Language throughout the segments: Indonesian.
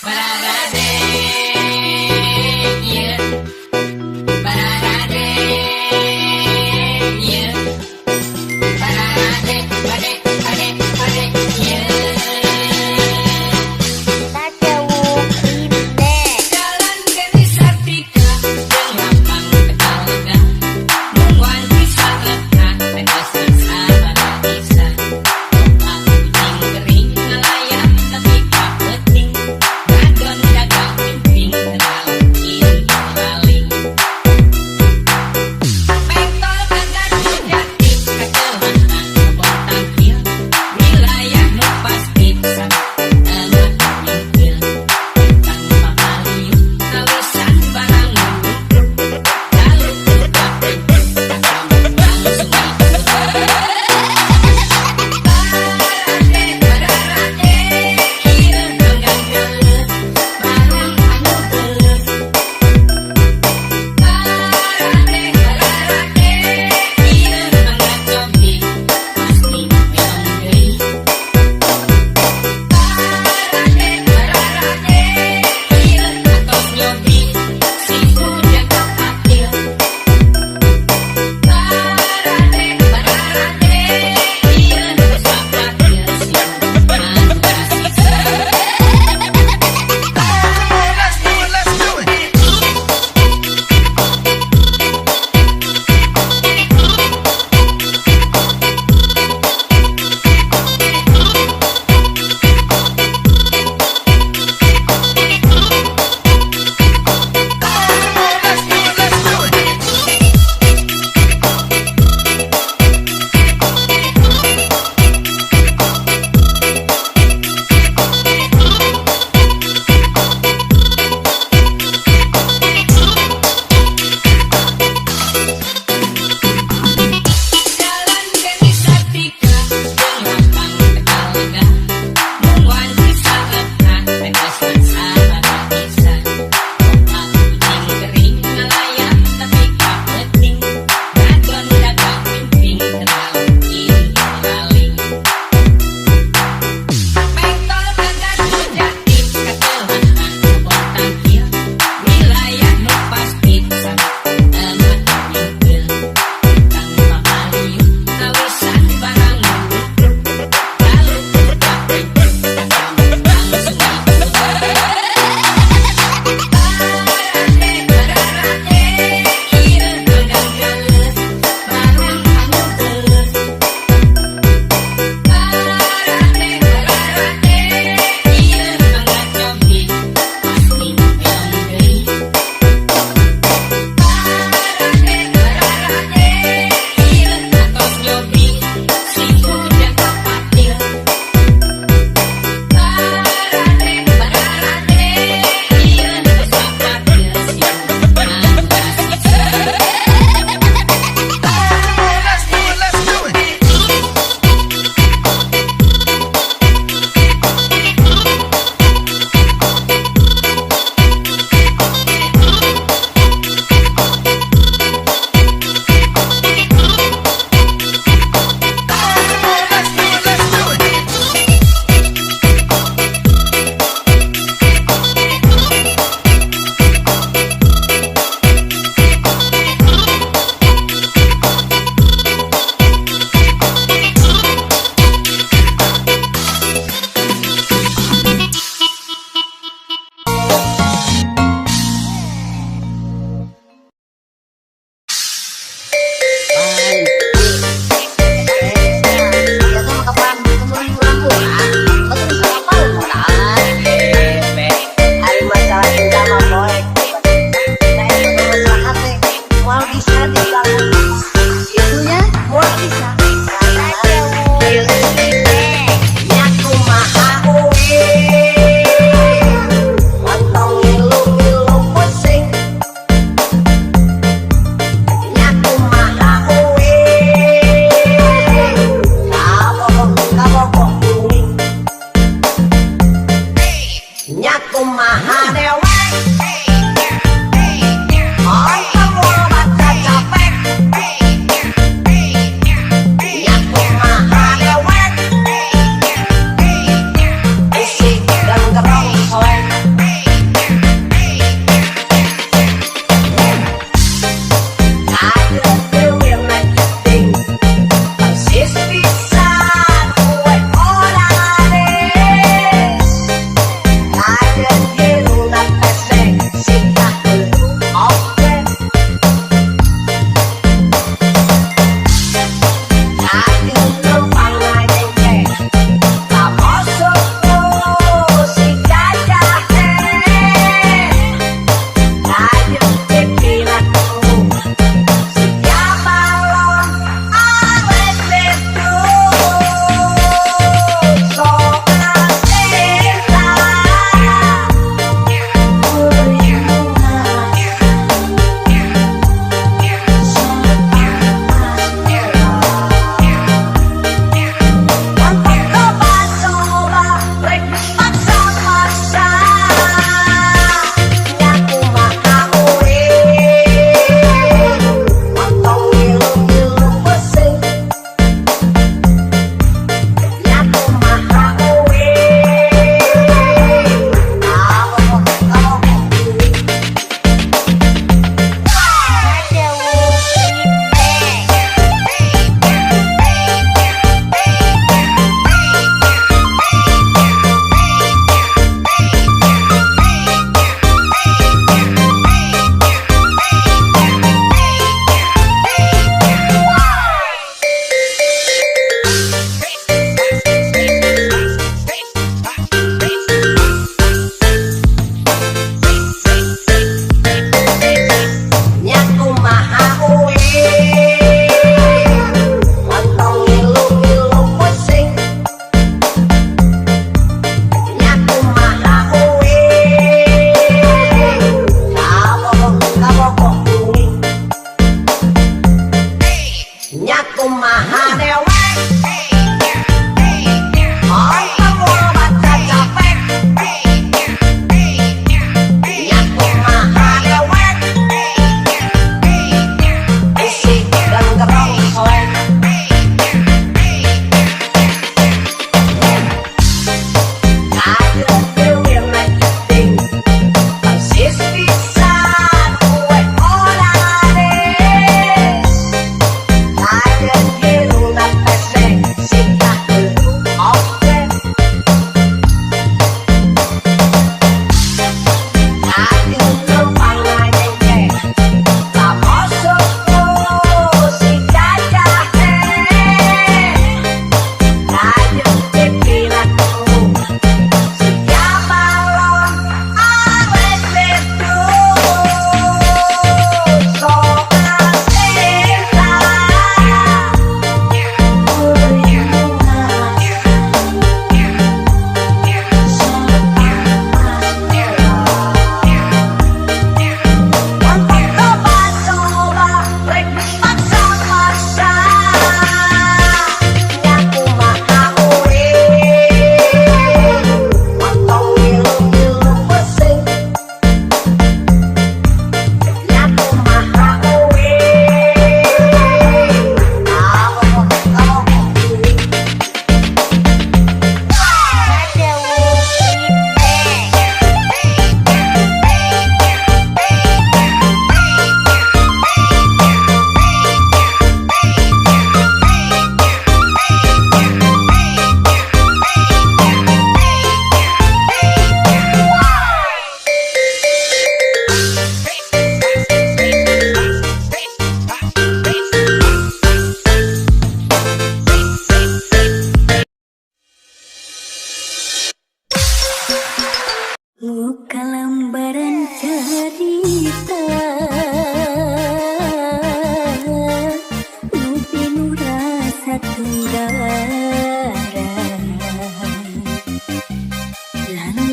Bararade, yeah. Bararade, yeah. Bararade, bade, bade, bade, yeah. Tacewuk Rimbe. Jalan ke Sartika, yang lapang Petalaga. Mungguan bisa lekah, tegas salah bisa. Kucing kering nelayan, tapi kapeting. Radon dagang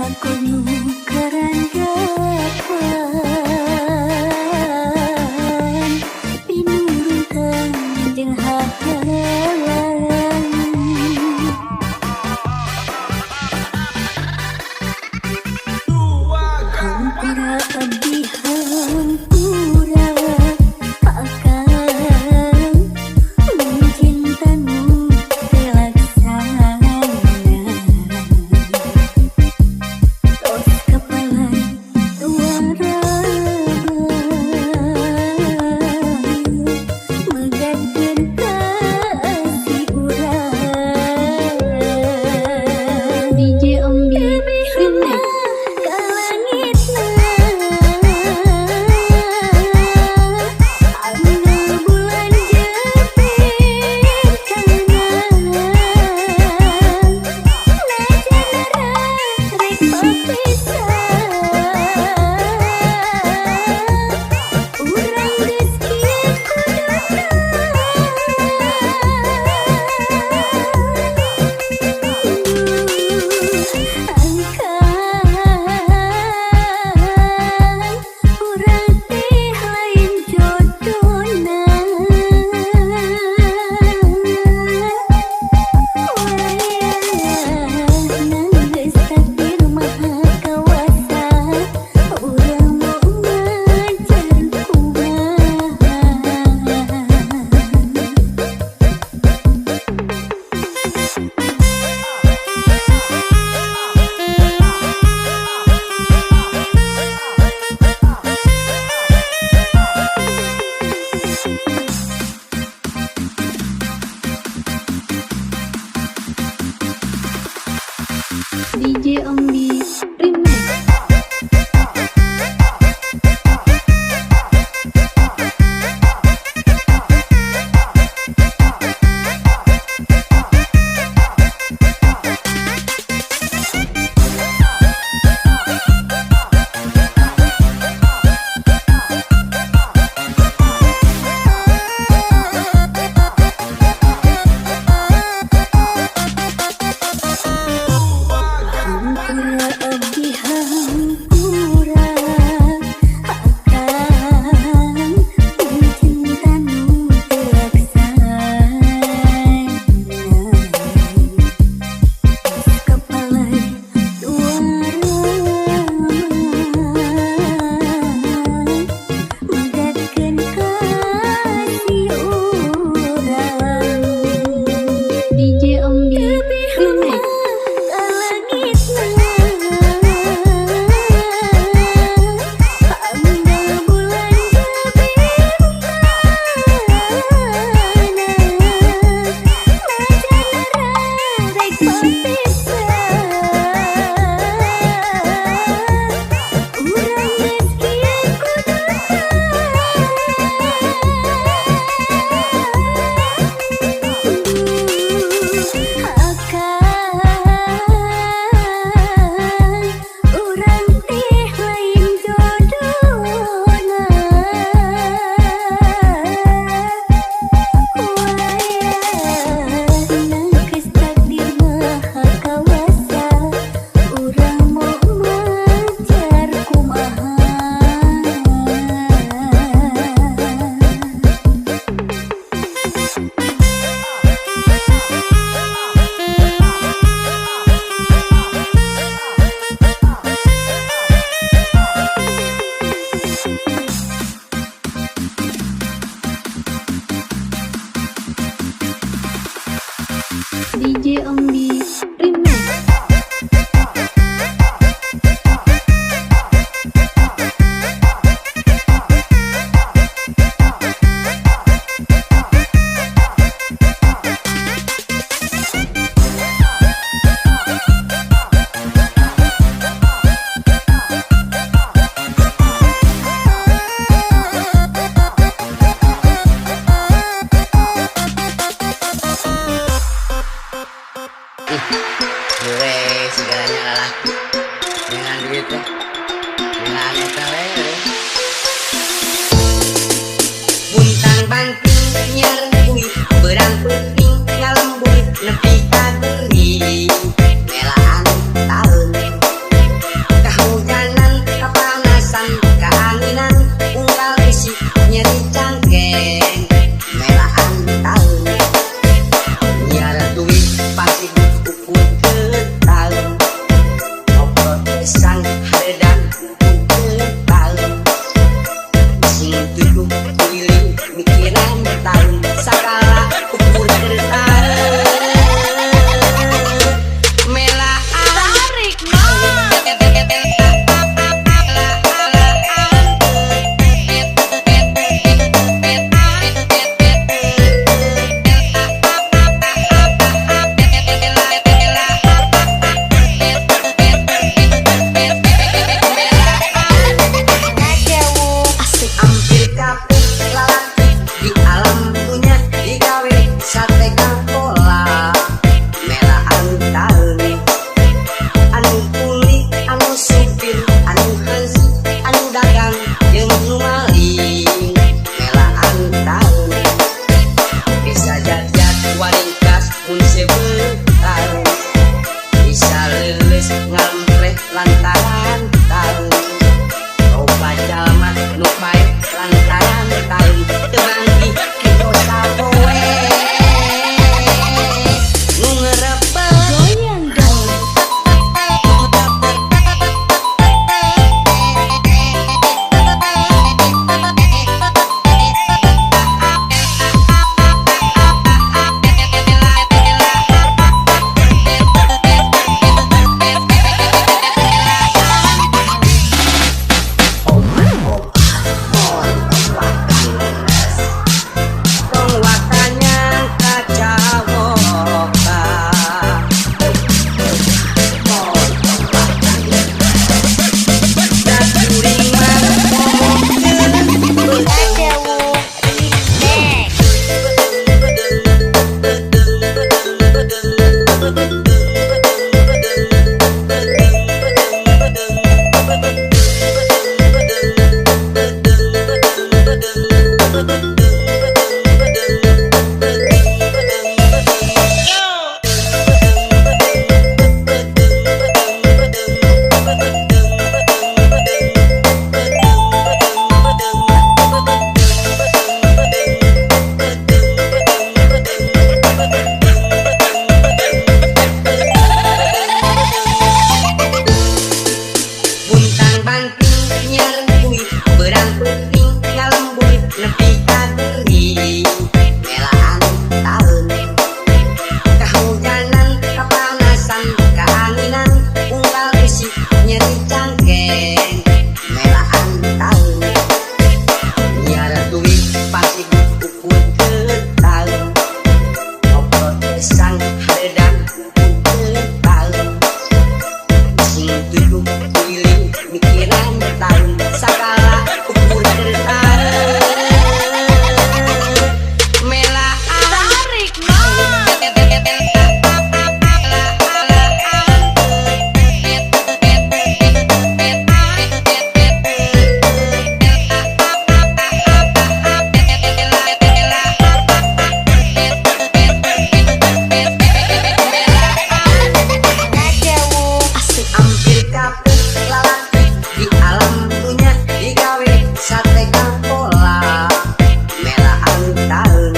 lakonu kerandakan pinurunkan jeung hahalang hampura abdi hampura akan mencintamu terlaksana tos kapalan tuara megatkeun kasih urang DJ Ombi Remix ka langitna angel bulan jepit kangenang najanara rek papisah urang geus kieu kuduna urang teh lain jodona wayahna geus takdir maha kawasa urang mau ngajar kumaha DJ Ombi Remix hampura abdi hampura akan mencintamu terlaksana kapalan tuara megatkeun kasih urang DJ Ombi Remix ka langitna angel bulan jepit kangenang najanara rek papisah urang geus kieu kuduna akan urang teh lain jodona wayahna geus takdir maha kawasa urang mau ngajar kumaha DJ Ombi Remix gue segalanya lalaki dengan duit teh dengan eta we buntang banting nyarengui berang penting ngalembui nepi ka geuning melaan taeun lantaran tahu loba jalma nu bae lantaran tahu teu manggi dosa poe nu ngerebel Goyang dong. tong wakanya kacawoka dak kuring mah ngomongkeun buntang banting nyarengkuy berang penting ngalembuy nepi ka geuring melaan taeun kahujanan kapanasan kaanginan unggal besi nyeri cangkeng melaan taeun nyara duit pasti ukun taeun obrot pisang haredan ukun taeun sing tujuh keliling mikiran tahu sakala ukur tertarik melaan Tarik mah. hampir kapuk lalaki di alam dunia digawe sate kang pola melaan taeun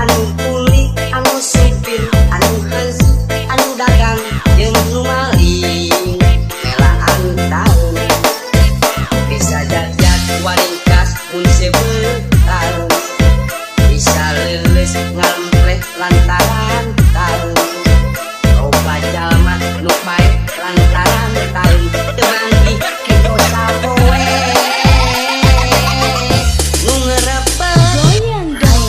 anu kuli anu supir anu hansi anu dagang jeung nu maling melaan taeun bisa jajak waringkas mun sebeu taeun bisa leuleus ngalempleh lantaran taeun loba jalma nu bae lantaran taeun teu manggi dosa poe nu ngerebel Goyang dong.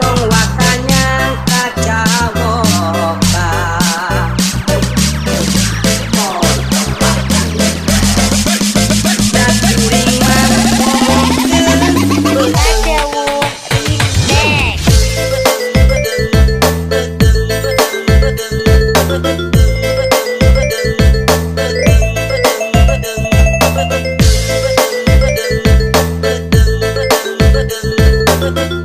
tong wakanya kacawoka dak kuring mah ngomongkeun Thank you.